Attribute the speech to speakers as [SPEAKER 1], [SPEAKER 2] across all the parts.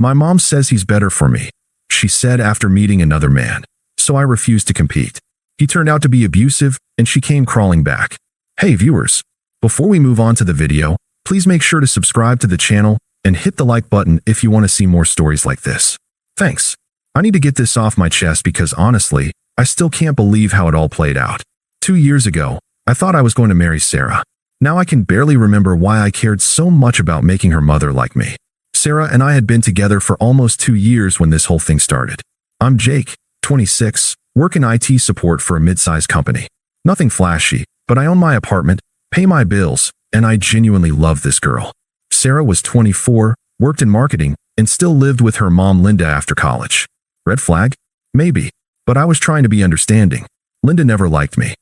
[SPEAKER 1] My mom says he's better for me, she said after meeting another man, so I refused to compete. He turned out to be abusive, and she came crawling back. Hey viewers, before we move on to the video, please make sure to subscribe to the channel and hit the like button if you want to see more stories like this. Thanks. I need to get this off my chest because honestly, I still can't believe how it all played out. 2 years ago, I thought I was going to marry Sarah. Now I can barely remember why I cared so much about making her mother like me. Sarah and I had been together for almost 2 years when this whole thing started. I'm Jake, 26, work in IT support for a mid-sized company. Nothing flashy, but I own my apartment, pay my bills, and I genuinely love this girl. Sarah was 24, worked in marketing, and still lived with her mom Linda after college. Red flag? Maybe. But I was trying to be understanding. Linda never liked me.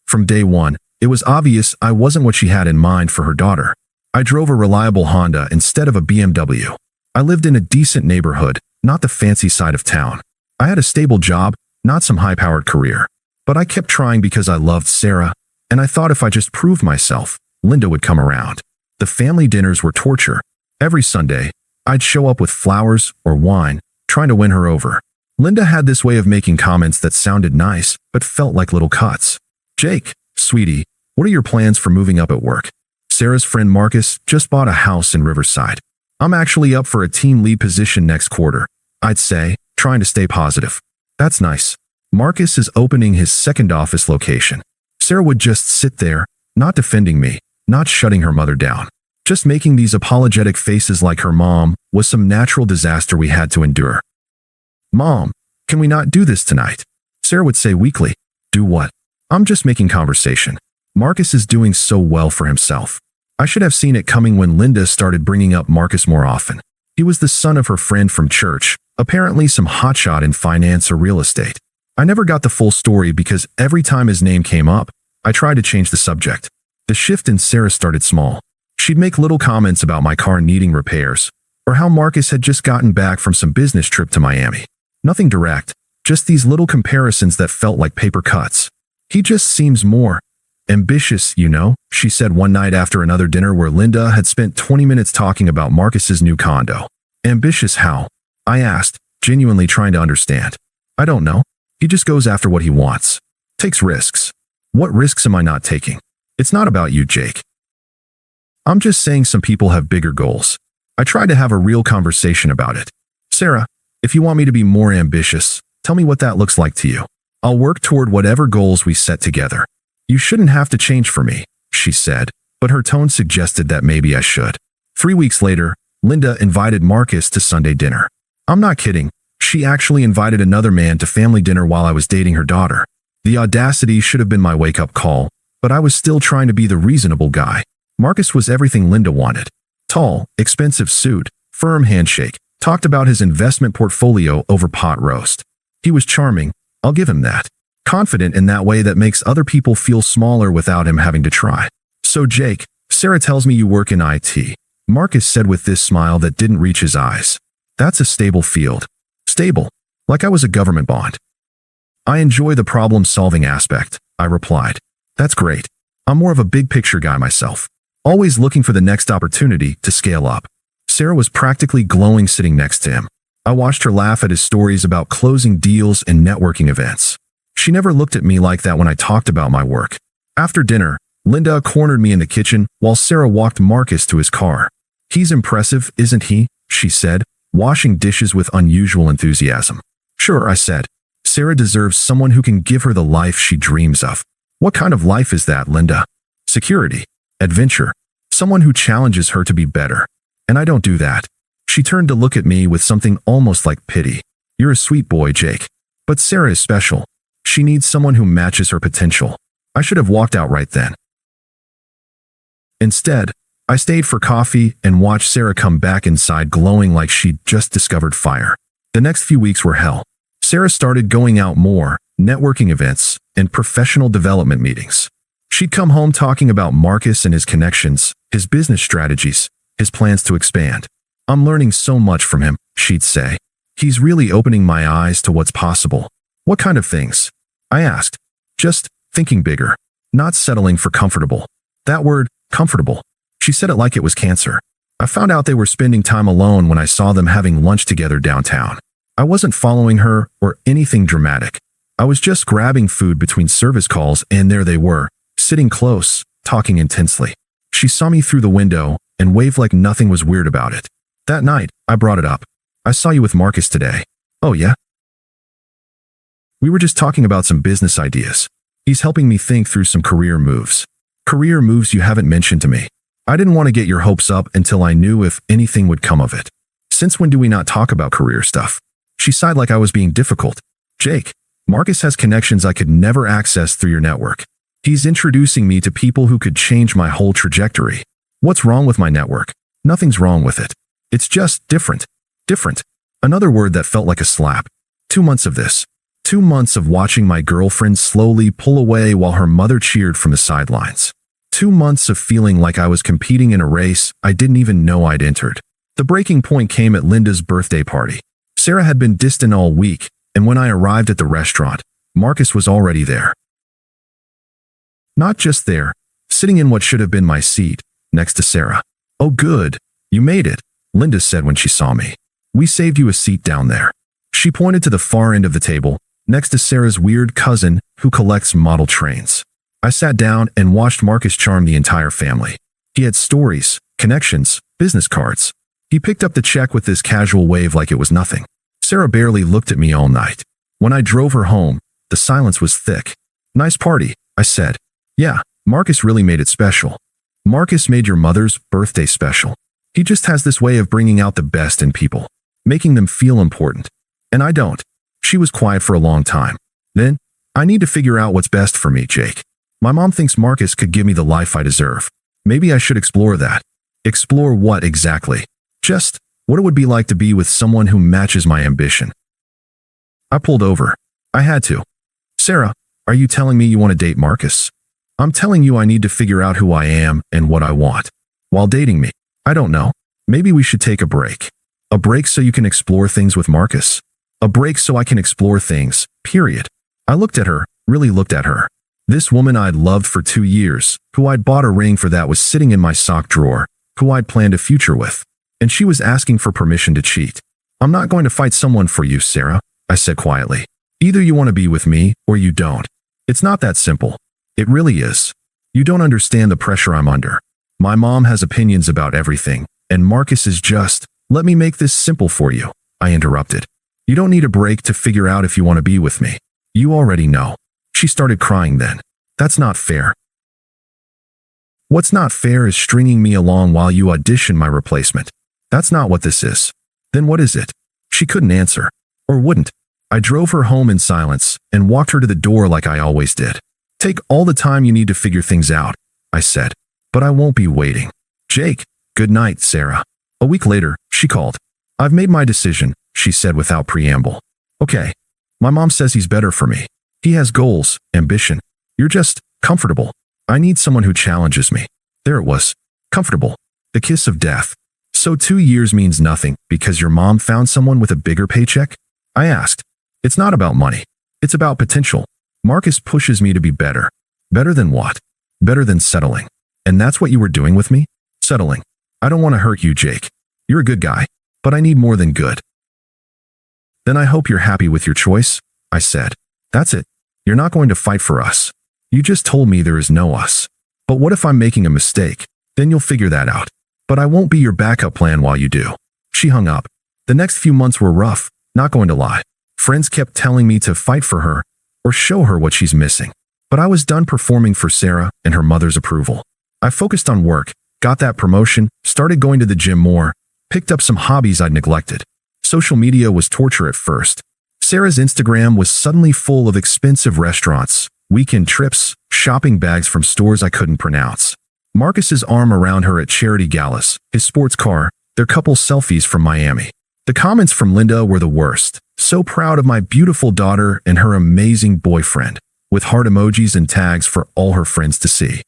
[SPEAKER 1] From day one, it was obvious I wasn't what she had in mind for her daughter. I drove a reliable Honda instead of a BMW. I lived in a decent neighborhood, not the fancy side of town. I had a stable job, not some high-powered career. But I kept trying because I loved Sarah, and I thought if I just proved myself, Linda would come around. The family dinners were torture. Every Sunday, I'd show up with flowers or wine, trying to win her over. Linda had this way of making comments that sounded nice, but felt like little cuts. Jake, sweetie, what are your plans for moving up at work? Sarah's friend Marcus just bought a house in Riverside. I'm actually up for a team lead position next quarter, I'd say, trying to stay positive. That's nice. Marcus is opening his second office location. Sarah would just sit there, not defending me, not shutting her mother down. Just making these apologetic faces like her mom was some natural disaster we had to endure. Mom, can we not do this tonight? Sarah would say weakly. Do what? I'm just making conversation. Marcus is doing so well for himself. I should have seen it coming when Linda started bringing up Marcus more often. He was the son of her friend from church, apparently some hotshot in finance or real estate. I never got the full story because every time his name came up, I tried to change the subject. The shift in Sarah started small. She'd make little comments about my car needing repairs, or how Marcus had just gotten back from some business trip to Miami. Nothing direct, just these little comparisons that felt like paper cuts. He just seems more ambitious, you know, she said one night after another dinner where Linda had spent 20 minutes talking about Marcus's new condo. Ambitious how? I asked, genuinely trying to understand. I don't know. He just goes after what he wants. Takes risks. What risks am I not taking? It's not about you, Jake. I'm just saying some people have bigger goals. I tried to have a real conversation about it. Sarah, if you want me to be more ambitious, tell me what that looks like to you. I'll work toward whatever goals we set together. You shouldn't have to change for me, she said, but her tone suggested that maybe I should. 3 weeks later, Linda invited Marcus to Sunday dinner. I'm not kidding. She actually invited another man to family dinner while I was dating her daughter. The audacity should have been my wake-up call, but I was still trying to be the reasonable guy. Marcus was everything Linda wanted. Tall, expensive suit, firm handshake, talked about his investment portfolio over pot roast. He was charming, I'll give him that. Confident in that way that makes other people feel smaller without him having to try. So Jake, Sarah tells me you work in IT. Marcus said with this smile that didn't reach his eyes. That's a stable field. Stable. Like I was a government bond. I enjoy the problem-solving aspect, I replied. That's great. I'm more of a big-picture guy myself. Always looking for the next opportunity to scale up. Sarah was practically glowing sitting next to him. I watched her laugh at his stories about closing deals and networking events. She never looked at me like that when I talked about my work. After dinner, Linda cornered me in the kitchen while Sarah walked Marcus to his car. He's impressive, isn't he? She said, washing dishes with unusual enthusiasm. Sure, I said. Sarah deserves someone who can give her the life she dreams of. What kind of life is that, Linda? Security. Adventure. Someone who challenges her to be better. And I don't do that. She turned to look at me with something almost like pity. You're a sweet boy, Jake. But Sarah is special. She needs someone who matches her potential. I should have walked out right then. Instead, I stayed for coffee and watched Sarah come back inside glowing like she'd just discovered fire. The next few weeks were hell. Sarah started going out more, networking events, and professional development meetings. She'd come home talking about Marcus and his connections, his business strategies, his plans to expand. I'm learning so much from him, she'd say. He's really opening my eyes to what's possible. What kind of things? I asked. Just thinking bigger, not settling for comfortable. That word, comfortable. She said it like it was cancer. I found out they were spending time alone when I saw them having lunch together downtown. I wasn't following her or anything dramatic. I was just grabbing food between service calls, and there they were, sitting close, talking intensely. She saw me through the window and waved like nothing was weird about it. That night, I brought it up. I saw you with Marcus today. Oh yeah? We were just talking about some business ideas. He's helping me think through some career moves. Career moves you haven't mentioned to me. I didn't want to get your hopes up until I knew if anything would come of it. Since when do we not talk about career stuff? She sighed like I was being difficult. Jake, Marcus has connections I could never access through your network. He's introducing me to people who could change my whole trajectory. What's wrong with my network? Nothing's wrong with it. It's just different. Different. Another word that felt like a slap. 2 months of this. 2 months of watching my girlfriend slowly pull away while her mother cheered from the sidelines. 2 months of feeling like I was competing in a race I didn't even know I'd entered. The breaking point came at Linda's birthday party. Sarah had been distant all week, and when I arrived at the restaurant, Marcus was already there. Not just there, sitting in what should have been my seat, next to Sarah. Oh good, you made it, Linda said when she saw me. We saved you a seat down there. She pointed to the far end of the table, next to Sarah's weird cousin who collects model trains. I sat down and watched Marcus charm the entire family. He had stories, connections, business cards. He picked up the check with this casual wave like it was nothing. Sarah barely looked at me all night. When I drove her home, the silence was thick. Nice party, I said. Yeah, Marcus really made it special. Marcus made your mother's birthday special. He just has this way of bringing out the best in people, making them feel important. And I don't. She was quiet for a long time. Then, I need to figure out what's best for me, Jake. My mom thinks Marcus could give me the life I deserve. Maybe I should explore that. Explore what exactly? Just what it would be like to be with someone who matches my ambition. I pulled over. I had to. Sarah, are you telling me you want to date Marcus? I'm telling you I need to figure out who I am and what I want. While dating me, I don't know. Maybe we should take a break. A break so you can explore things with Marcus. A break so I can explore things, period. I looked at her, really looked at her. This woman I'd loved for 2 years, who I'd bought a ring for that was sitting in my sock drawer, who I'd planned a future with. And she was asking for permission to cheat. I'm not going to fight someone for you, Sarah, I said quietly. Either you want to be with me or you don't. It's not that simple. It really is. You don't understand the pressure I'm under. My mom has opinions about everything, and Marcus is just, let me make this simple for you, I interrupted. You don't need a break to figure out if you want to be with me. You already know. She started crying then. That's not fair. What's not fair is stringing me along while you audition my replacement. That's not what this is. Then what is it? She couldn't answer. Or wouldn't. I drove her home in silence and walked her to the door like I always did. Take all the time you need to figure things out, I said. But I won't be waiting. Jake, good night, Sarah. A week later, she called. I've made my decision, she said without preamble. Okay. My mom says he's better for me. He has goals, ambition. You're just comfortable. I need someone who challenges me. There it was. Comfortable. The kiss of death. So 2 years means nothing because your mom found someone with a bigger paycheck? I asked. It's not about money. It's about potential. Marcus pushes me to be better. Better than what? Better than settling. And that's what you were doing with me? Settling. I don't want to hurt you, Jake. You're a good guy, but I need more than good. Then I hope you're happy with your choice, I said. That's it. You're not going to fight for us. You just told me there is no us. But what if I'm making a mistake? Then you'll figure that out. But I won't be your backup plan while you do. She hung up. The next few months were rough, not going to lie. Friends kept telling me to fight for her or show her what she's missing. But I was done performing for Sarah and her mother's approval. I focused on work, got that promotion, started going to the gym more, picked up some hobbies I'd neglected. Social media was torture at first. Sarah's Instagram was suddenly full of expensive restaurants, weekend trips, shopping bags from stores I couldn't pronounce. Marcus's arm around her at charity galas, his sports car, their couple selfies from Miami. The comments from Linda were the worst. So proud of my beautiful daughter and her amazing boyfriend, with heart emojis and tags for all her friends to see.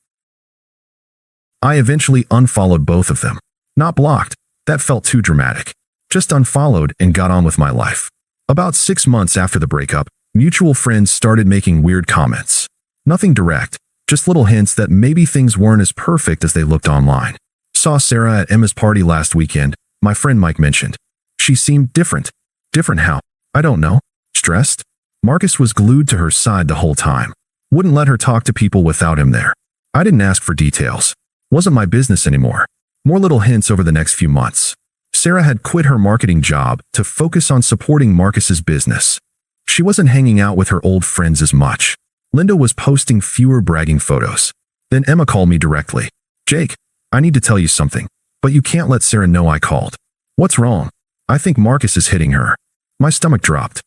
[SPEAKER 1] I eventually unfollowed both of them. Not blocked. That felt too dramatic. Just unfollowed and got on with my life. About 6 months after the breakup, mutual friends started making weird comments. Nothing direct, just little hints that maybe things weren't as perfect as they looked online. Saw Sarah at Emma's party last weekend, my friend Mike mentioned. She seemed different. Different how? I don't know. Stressed? Marcus was glued to her side the whole time. Wouldn't let her talk to people without him there. I didn't ask for details. Wasn't my business anymore. More little hints over the next few months. Sarah had quit her marketing job to focus on supporting Marcus's business. She wasn't hanging out with her old friends as much. Linda was posting fewer bragging photos. Then Emma called me directly. Jake, I need to tell you something, but you can't let Sarah know I called. What's wrong? I think Marcus is hitting her. My stomach dropped.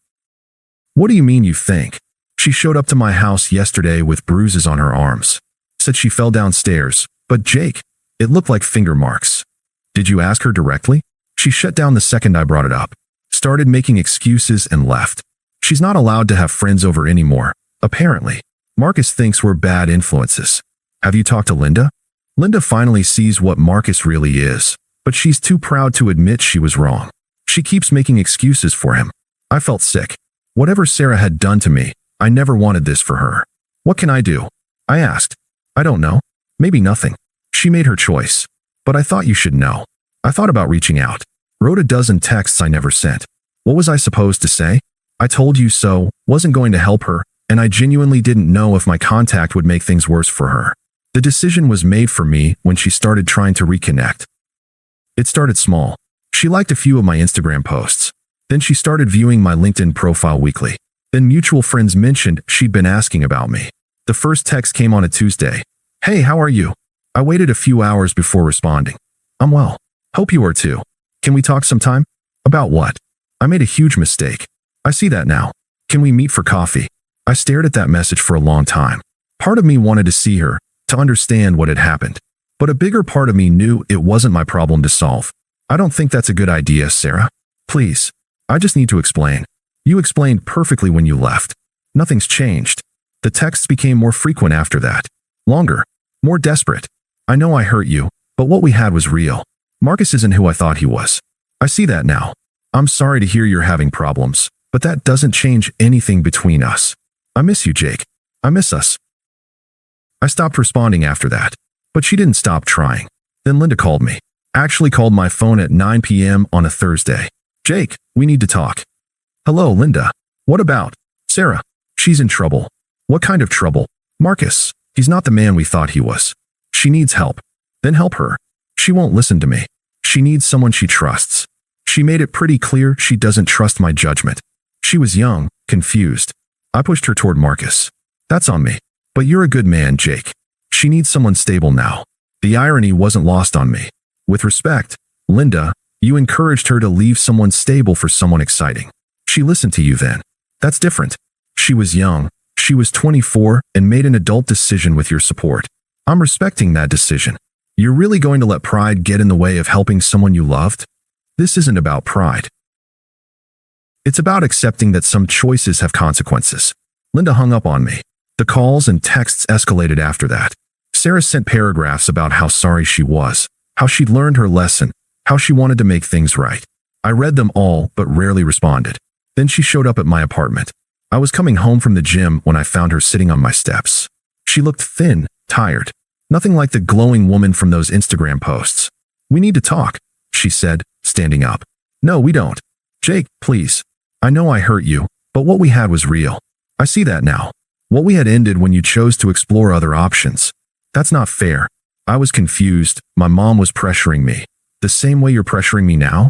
[SPEAKER 1] What do you mean you think? She showed up to my house yesterday with bruises on her arms. Said she fell downstairs, but Jake, it looked like finger marks. Did you ask her directly? She shut down the second I brought it up. Started making excuses and left. She's not allowed to have friends over anymore, apparently. Marcus thinks we're bad influences. Have you talked to Linda? Linda finally sees what Marcus really is, but she's too proud to admit she was wrong. She keeps making excuses for him. I felt sick. Whatever Sarah had done to me, I never wanted this for her. What can I do? I asked. I don't know. Maybe nothing. She made her choice. But I thought you should know. I thought about reaching out. Wrote a dozen texts I never sent. What was I supposed to say? I told you so, wasn't going to help her, and I genuinely didn't know if my contact would make things worse for her. The decision was made for me when she started trying to reconnect. It started small. She liked a few of my Instagram posts. Then she started viewing my LinkedIn profile weekly. Then mutual friends mentioned she'd been asking about me. The first text came on a Tuesday. Hey, how are you? I waited a few hours before responding. I'm well. Hope you are too. Can we talk sometime? About what? I made a huge mistake. I see that now. Can we meet for coffee? I stared at that message for a long time. Part of me wanted to see her, to understand what had happened. But a bigger part of me knew it wasn't my problem to solve. I don't think that's a good idea, Sarah. Please. I just need to explain. You explained perfectly when you left. Nothing's changed. The texts became more frequent after that. Longer. More desperate. I know I hurt you, but what we had was real. Marcus isn't who I thought he was. I see that now. I'm sorry to hear you're having problems, but that doesn't change anything between us. I miss you, Jake. I miss us. I stopped responding after that, but she didn't stop trying. Then Linda called me. Actually called my phone at 9 p.m. on a Thursday. Jake, we need to talk. Hello, Linda. What about? Sarah. She's in trouble. What kind of trouble? Marcus. He's not the man we thought he was. She needs help. Then help her. She won't listen to me. She needs someone she trusts. She made it pretty clear she doesn't trust my judgment. She was young, confused. I pushed her toward Marcus. That's on me. But you're a good man, Jake. She needs someone stable now. The irony wasn't lost on me. With respect, Linda, you encouraged her to leave someone stable for someone exciting. She listened to you then. That's different. She was young. She was 24 and made an adult decision with your support. I'm respecting that decision. You're really going to let pride get in the way of helping someone you loved? This isn't about pride. It's about accepting that some choices have consequences. Linda hung up on me. The calls and texts escalated after that. Sarah sent paragraphs about how sorry she was, how she'd learned her lesson, how she wanted to make things right. I read them all but rarely responded. Then she showed up at my apartment. I was coming home from the gym when I found her sitting on my steps. She looked thin, tired. Nothing like the glowing woman from those Instagram posts. We need to talk, she said, standing up. No, we don't. Jake, please. I know I hurt you, but what we had was real. I see that now. What we had ended when you chose to explore other options. That's not fair. I was confused. My mom was pressuring me. The same way you're pressuring me now?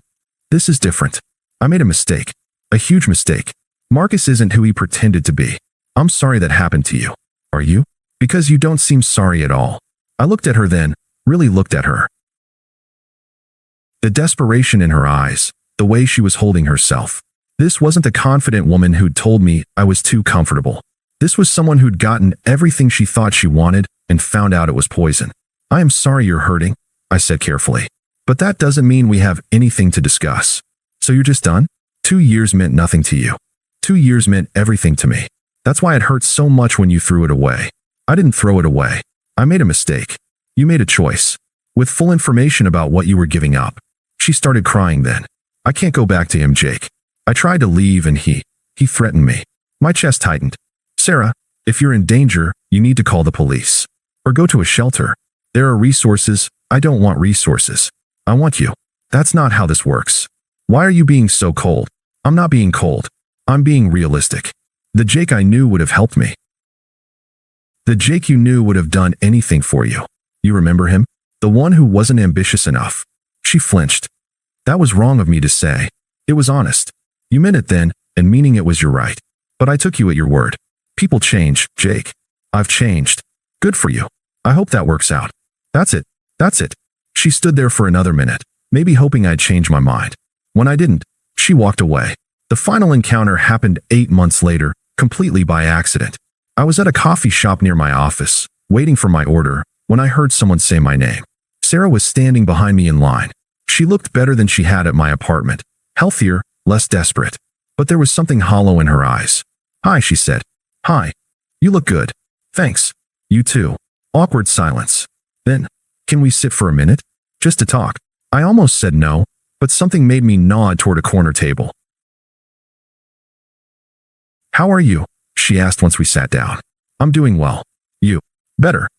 [SPEAKER 1] This is different. I made a mistake. A huge mistake. Marcus isn't who he pretended to be. I'm sorry that happened to you. Are you? Because you don't seem sorry at all. I looked at her then, really looked at her. The desperation in her eyes, the way she was holding herself. This wasn't the confident woman who'd told me I was too comfortable. This was someone who'd gotten everything she thought she wanted and found out it was poison. I am sorry you're hurting, I said carefully. But that doesn't mean we have anything to discuss. So you're just done? 2 years meant nothing to you. 2 years meant everything to me. That's why it hurt so much when you threw it away. I didn't throw it away. I made a mistake. You made a choice. With full information about what you were giving up. She started crying then. I can't go back to him, Jake. I tried to leave and he threatened me. My chest tightened. Sarah, if you're in danger, you need to call the police. Or go to a shelter. There are resources. I don't want resources. I want you. That's not how this works. Why are you being so cold? I'm not being cold. I'm being realistic. The Jake I knew would have helped me. The Jake you knew would have done anything for you. You remember him? The one who wasn't ambitious enough. She flinched. That was wrong of me to say. It was honest. You meant it then, and meaning it was your right. But I took you at your word. People change, Jake. I've changed. Good for you. I hope that works out. That's it. That's it. She stood there for another minute, maybe hoping I'd change my mind. When I didn't, she walked away. The final encounter happened 8 months later, completely by accident. I was at a coffee shop near my office, waiting for my order, when I heard someone say my name. Sarah was standing behind me in line. She looked better than she had at my apartment, healthier, less desperate. But there was something hollow in her eyes. Hi, she said. Hi. You look good. Thanks. You too. Awkward silence. Then, can we sit for a minute? Just to talk. I almost said no, but something made me nod toward a corner table. How are you? She asked once we sat down. I'm doing well. You? Better.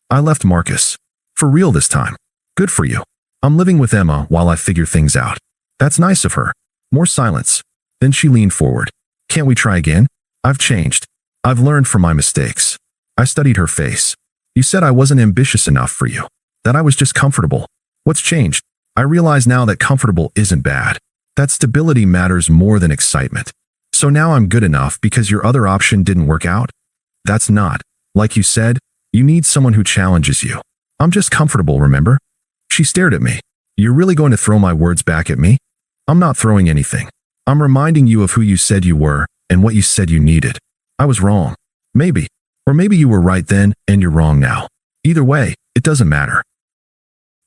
[SPEAKER 1] I left Marcus. For real this time. Good for you. I'm living with Emma while I figure things out. That's nice of her. More silence. Then she leaned forward. Can't we try again? I've changed. I've learned from my mistakes. I studied her face. You said I wasn't ambitious enough for you. That I was just comfortable. What's changed? I realize now that comfortable isn't bad. That stability matters more than excitement. So now I'm good enough because your other option didn't work out? That's not. Like you said, you need someone who challenges you. I'm just comfortable, remember? She stared at me. You're really going to throw my words back at me? I'm not throwing anything. I'm reminding you of who you said you were and what you said you needed. I was wrong. Maybe. Or maybe you were right then and you're wrong now. Either way, it doesn't matter.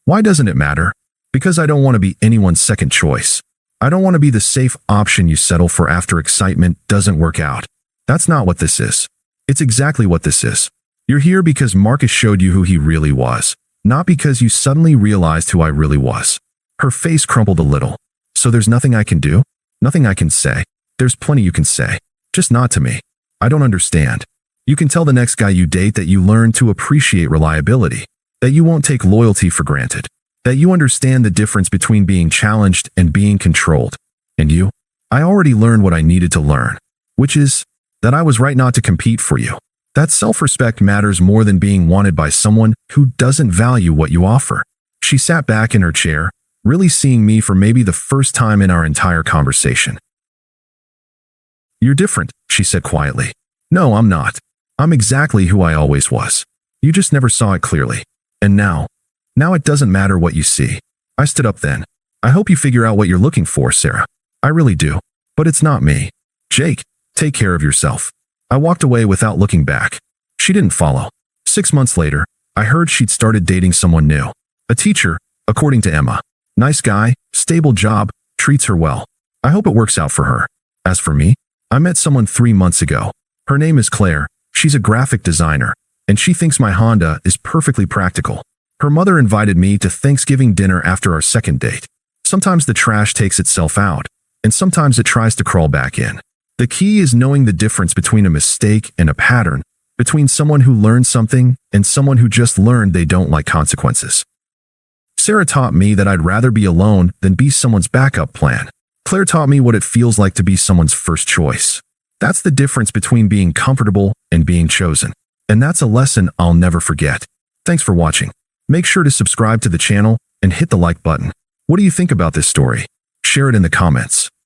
[SPEAKER 1] Why doesn't it matter? Because I don't want to be anyone's second choice. I don't want to be the safe option you settle for after excitement doesn't work out. That's not what this is. It's exactly what this is. You're here because Marcus showed you who he really was, not because you suddenly realized who I really was. Her face crumpled a little. So there's nothing I can do? Nothing I can say? There's plenty you can say. Just not to me. I don't understand. You can tell the next guy you date that you learn to appreciate reliability, that you won't take loyalty for granted, that you understand the difference between being challenged and being controlled. And you? I already learned what I needed to learn, which is that I was right not to compete for you. That self-respect matters more than being wanted by someone who doesn't value what you offer. She sat back in her chair, really seeing me for maybe the first time in our entire conversation. You're different, she said quietly. No, I'm not. I'm exactly who I always was. You just never saw it clearly. And now it doesn't matter what you see. I stood up then. I hope you figure out what you're looking for, Sarah. I really do. But it's not me. Jake, take care of yourself. I walked away without looking back. She didn't follow. 6 months later, I heard she'd started dating someone new. A teacher, according to Emma. Nice guy, stable job, treats her well. I hope it works out for her. As for me, I met someone 3 months ago. Her name is Claire. She's a graphic designer, and she thinks my Honda is perfectly practical. Her mother invited me to Thanksgiving dinner after our second date. Sometimes the trash takes itself out, and sometimes it tries to crawl back in. The key is knowing the difference between a mistake and a pattern, between someone who learned something and someone who just learned they don't like consequences. Sarah taught me that I'd rather be alone than be someone's backup plan. Claire taught me what it feels like to be someone's first choice. That's the difference between being comfortable and being chosen. And that's a lesson I'll never forget. Thanks for watching. Make sure to subscribe to the channel and hit the like button. What do you think about this story? Share it in the comments.